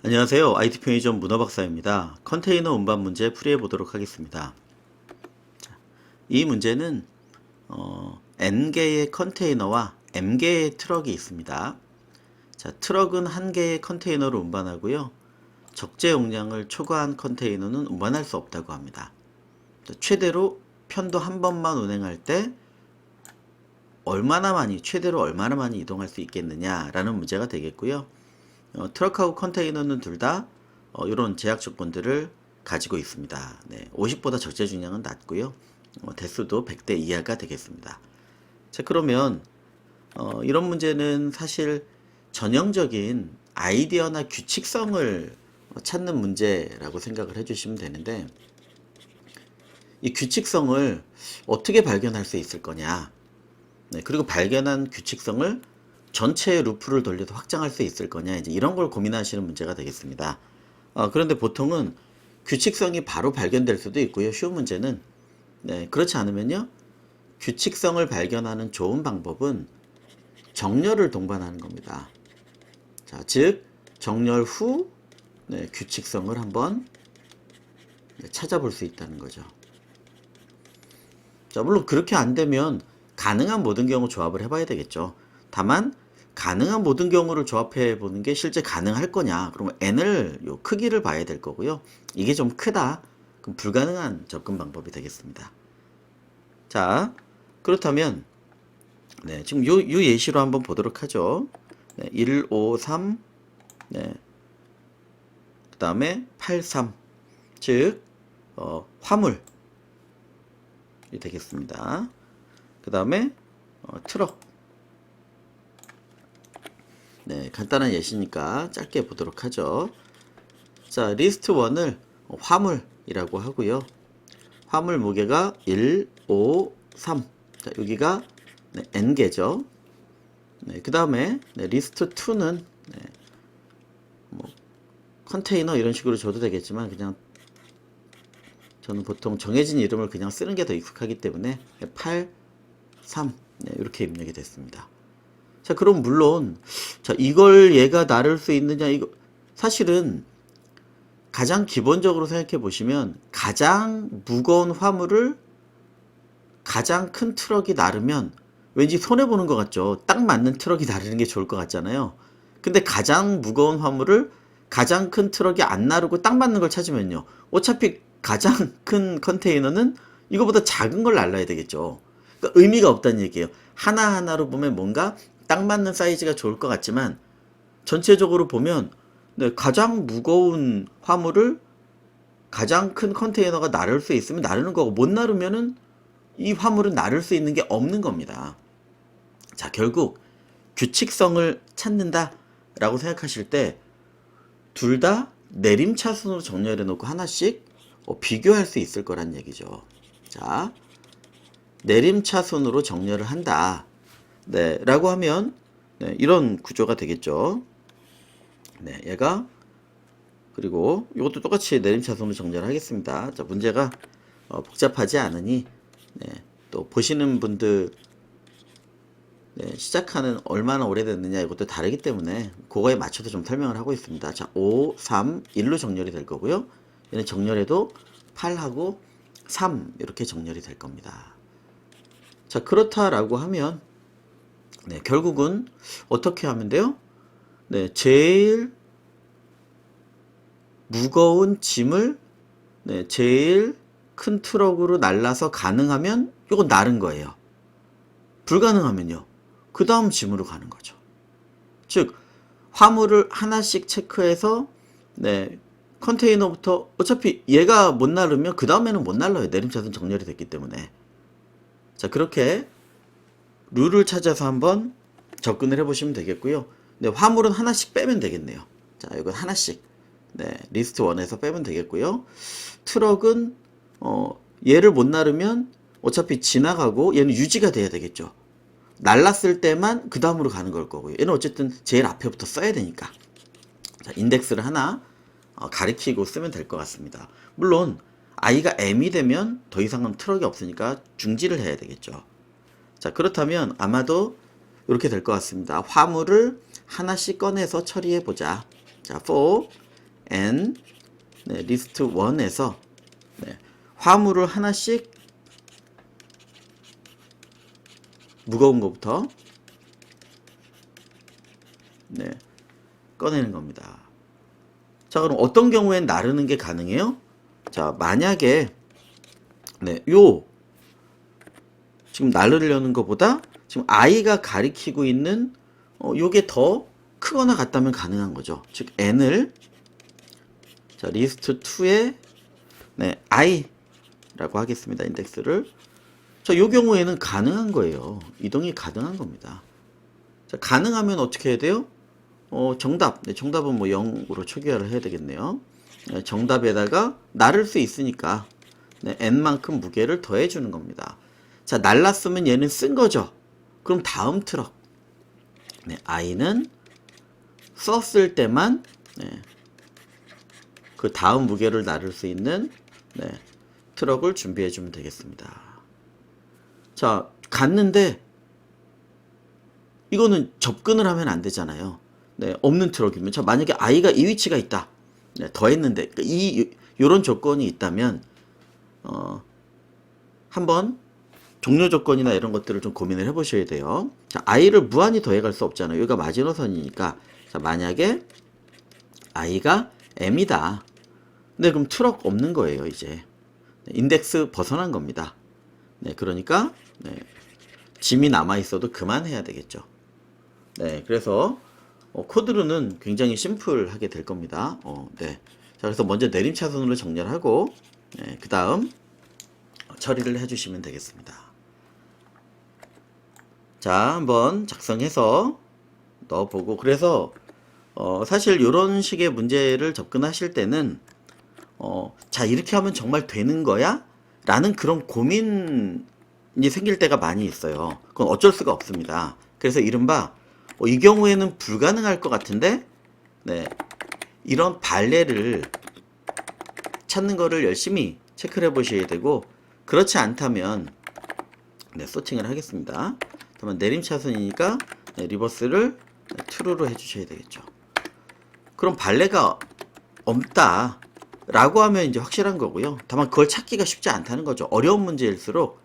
안녕하세요. IT 편의점 문어박사입니다. 컨테이너 운반 문제 풀이해 보도록 하겠습니다. 이 문제는 N개의 컨테이너와 M개의 트럭이 있습니다. 자, 트럭은 한 개의 컨테이너를 운반하고요. 적재 용량을 초과한 컨테이너는 운반할 수 없다고 합니다. 자, 최대로 편도 한 번만 운행할 때 최대로 얼마나 많이 이동할 수 있겠느냐라는 문제가 되겠고요. 트럭하고 컨테이너는 둘 다 이런 제약 조건들을 가지고 있습니다. 50보다 적재 중량은 낮고요. 대수도 100대 이하가 되겠습니다. 자, 그러면 이런 문제는 사실 전형적인 아이디어나 규칙성을 찾는 문제라고 생각을 해주시면 되는데, 이 규칙성을 어떻게 발견할 수 있을 거냐, 그리고 발견한 규칙성을 전체의 루프를 돌려서 확장할 수 있을 거냐, 이제 이런 걸 고민하시는 문제가 되겠습니다. 그런데 보통은 규칙성이 바로 발견될 수도 있고요. 쉬운 문제는 그렇지 않으면요, 규칙성을 발견하는 좋은 방법은 정렬을 동반하는 겁니다. 자, 즉 정렬 후 규칙성을 한번 찾아볼 수 있다는 거죠. 자, 물론 그렇게 안 되면 가능한 모든 경우 조합을 해봐야 되겠죠. 다만 가능한 모든 경우를 조합해 보는 게 실제 가능할 거냐, 그러면 n을 요 크기를 봐야 될 거고요. 이게 좀 크다, 그럼 불가능한 접근 방법이 되겠습니다. 자, 그렇다면 지금 요 예시로 한번 보도록 하죠. 1, 5, 3, 그 다음에 8, 3, 즉 화물이 되겠습니다. 그 다음에 트럭. 간단한 예시니까 짧게 보도록 하죠. 자, 리스트 1을 화물이라고 하고요. 화물 무게가 1, 5, 3. 자, 여기가 N개죠. 그 다음에 리스트 2는 컨테이너 이런 식으로 줘도 되겠지만, 그냥 저는 보통 정해진 이름을 그냥 쓰는 게 더 익숙하기 때문에 8, 3 이렇게 입력이 됐습니다. 자, 그럼 물론 자, 이걸 얘가 나를 수 있느냐, 이거 사실은 가장 기본적으로 생각해 보시면 가장 무거운 화물을 가장 큰 트럭이 나르면 왠지 손해 보는 것 같죠. 딱 맞는 트럭이 나르는 게 좋을 것 같잖아요. 근데 가장 무거운 화물을 가장 큰 트럭이 안 나르고 딱 맞는 걸 찾으면요, 어차피 가장 큰 컨테이너는 이거보다 작은 걸 날라야 되겠죠. 그러니까 의미가 없다는 얘기예요. 하나하나로 보면 뭔가 딱 맞는 사이즈가 좋을 것 같지만, 전체적으로 보면 가장 무거운 화물을 가장 큰 컨테이너가 나를 수 있으면 나르는 거고, 못 나르면은 이 화물은 나를 수 있는 게 없는 겁니다. 자, 결국 규칙성을 찾는다 라고 생각하실 때 둘 다 내림차순으로 정렬해 놓고 하나씩 비교할 수 있을 거란 얘기죠. 자, 내림차순으로 정렬을 한다 라고 하면 이런 구조가 되겠죠. 얘가, 그리고 이것도 똑같이 내림차순으로 정렬을 하겠습니다. 자, 문제가 복잡하지 않으니 또 보시는 분들 시작하는 얼마나 오래됐느냐 이것도 다르기 때문에 그거에 맞춰서 좀 설명을 하고 있습니다. 자, 5, 3, 1로 정렬이 될 거고요. 얘는 정렬해도 8하고 3 이렇게 정렬이 될 겁니다. 자, 그렇다라고 하면 결국은 어떻게 하면 돼요? 제일 무거운 짐을 제일 큰 트럭으로 날라서 가능하면 이건 나른 거예요. 불가능하면요, 그 다음 짐으로 가는 거죠. 즉 화물을 하나씩 체크해서 컨테이너부터, 어차피 얘가 못 나르면 그 다음에는 못 날라요. 내림차순 정렬이 됐기 때문에. 자, 그렇게 룰을 찾아서 한번 접근을 해보시면 되겠고요. 화물은 하나씩 빼면 되겠네요. 자, 이건 하나씩 리스트 1에서 빼면 되겠고요. 트럭은 얘를 못 나르면 어차피 지나가고 얘는 유지가 돼야 되겠죠. 날랐을 때만 그 다음으로 가는 걸 거고요. 얘는 어쨌든 제일 앞에부터 써야 되니까. 자, 인덱스를 하나 가리키고 쓰면 될 것 같습니다. 물론 i가 m이 되면 더 이상은 트럭이 없으니까 중지를 해야 되겠죠. 자, 그렇다면 아마도 이렇게 될 것 같습니다. 화물을 하나씩 꺼내서 처리해 보자. 자, for n 네, 리스트 1에서 네, 화물을 하나씩 무거운 것부터 네, 꺼내는 겁니다. 자, 그럼 어떤 경우엔 나르는 게 가능해요? 자, 만약에 네, 지금 나르려는 것보다 지금 i가 가리키고 있는 요게 더 크거나 같다면 가능한 거죠. 즉 n을 자, 리스트 2에 네, i라고 하겠습니다. 인덱스를. 자, 요 경우에는 가능한 거예요. 이동이 가능한 겁니다. 자, 가능하면 어떻게 해야 돼요? 정답. 네, 정답은 뭐 0으로 초기화를 해야 되겠네요. 네, 정답에다가 나를 수 있으니까 네, n만큼 무게를 더해 주는 겁니다. 자, 날랐으면 얘는 쓴 거죠. 그럼 다음 트럭. 네, i는 썼을 때만 네, 그 다음 무게를 나를 수 있는 네, 트럭을 준비해 주면 되겠습니다. 자, 갔는데 이거는 접근을 하면 안 되잖아요. 네, 없는 트럭이면 자, 만약에 i가 이 위치가 있다. 네, 더했는데 요런 조건이 있다면 한번 종료 조건이나 이런 것들을 좀 고민을 해 보셔야 돼요. 자, i를 무한히 더해갈 수 없잖아요. 여기가 마지노선이니까. 자, 만약에 i가 m이다. 네, 그럼 트럭 없는 거예요, 이제. 네, 인덱스 벗어난 겁니다. 네, 그러니까 네, 짐이 남아 있어도 그만해야 되겠죠. 네, 그래서 코드로는 굉장히 심플하게 될 겁니다. 네. 자, 그래서 먼저 내림차순으로 정렬을 하고 네, 그 다음 처리를 해주시면 되겠습니다. 자, 한번 작성해서 넣어보고 그래서 사실 이런 식의 문제를 접근하실 때는 자, 이렇게 하면 정말 되는 거야? 라는 그런 고민이 생길 때가 많이 있어요. 그건 어쩔 수가 없습니다. 그래서 이른바 이 경우에는 불가능할 것 같은데 네, 이런 발레를 찾는 거를 열심히 체크를 해 보셔야 되고 그렇지 않다면 네, 소팅을 하겠습니다. 그러면 내림차순이니까 네, 리버스를 네, true로 해주셔야 되겠죠. 그럼 발레가 없다 라고 하면 이제 확실한 거고요. 다만 그걸 찾기가 쉽지 않다는 거죠. 어려운 문제일수록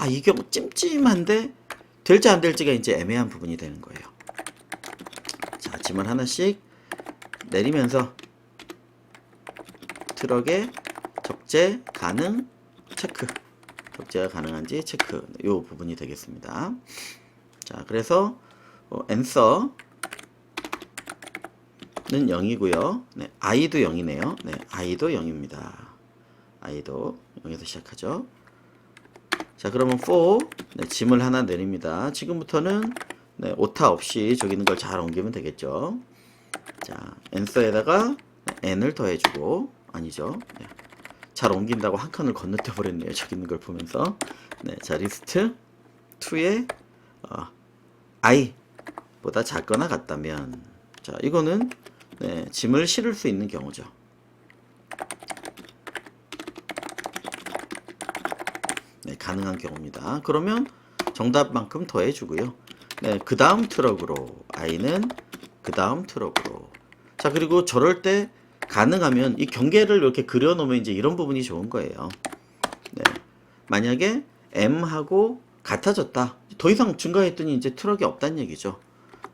이 경우 찜찜한데 될지 안 될지가 이제 애매한 부분이 되는 거예요. 자, 짐을 하나씩 내리면서 트럭에 적재 가능 체크, 적재가 가능한지 체크, 이 부분이 되겠습니다. 자, 그래서 answer는 0이고요. 네, i도 0이네요. 네, i도 0입니다. i도 0에서 시작하죠. 자, 그러면 for 네, 짐을 하나 내립니다. 지금부터는 네, 오타 없이 저기 있는 걸 잘 옮기면 되겠죠. 자, answer에다가 n을 더해주고 아니죠. 네, 잘 옮긴다고 한 칸을 건너뛰어 버렸네요. 저기 있는 걸 보면서. 네, 자, 리스트 2에 i보다 작거나 같다면 자, 이거는 네, 짐을 실을 수 있는 경우죠. 네, 가능한 경우입니다. 그러면 정답만큼 더해주고요. 네, 그 다음 트럭으로 i는 그 다음 트럭으로. 자, 그리고 저럴 때 가능하면 이 경계를 이렇게 그려놓으면 이제 이런 부분이 좋은 거예요. 네, 만약에 m하고 같아졌다. 더 이상 증가했더니 이제 트럭이 없다는 얘기죠.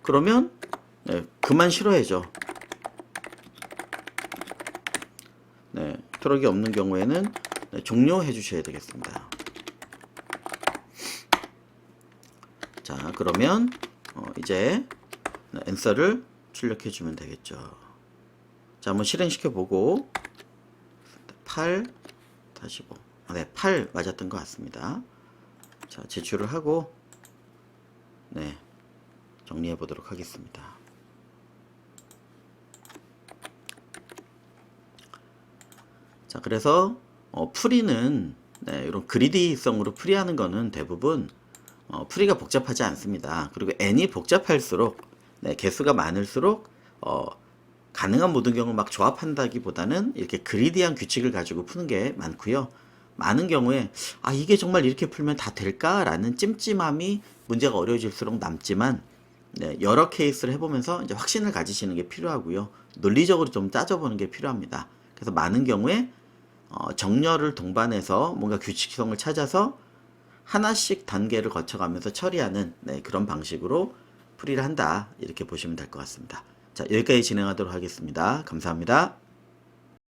그러면 네, 그만 실어야죠. 네, 트럭이 없는 경우에는 네, 종료해 주셔야 되겠습니다. 자, 그러면 이제 answer를 출력해 주면 되겠죠. 자, 한번 실행시켜 보고 8 45 네, 8 맞았던 것 같습니다. 자, 제출을 하고 네, 정리해 보도록 하겠습니다. 자, 그래서 풀이는 네, 이런 그리디성으로 풀이하는 거는 대부분 풀이가 복잡하지 않습니다. 그리고 n이 복잡할수록 네, 개수가 많을수록 가능한 모든 경우 막 조합한다기보다는 이렇게 그리디한 규칙을 가지고 푸는 게 많고요. 많은 경우에 이게 정말 이렇게 풀면 다 될까라는 찜찜함이 문제가 어려워질수록 남지만 네, 여러 케이스를 해보면서 이제 확신을 가지시는 게 필요하고요. 논리적으로 좀 따져보는 게 필요합니다. 그래서 많은 경우에 정렬을 동반해서 뭔가 규칙성을 찾아서 하나씩 단계를 거쳐가면서 처리하는 네, 그런 방식으로 풀이를 한다. 이렇게 보시면 될 것 같습니다. 자, 여기까지 진행하도록 하겠습니다. 감사합니다.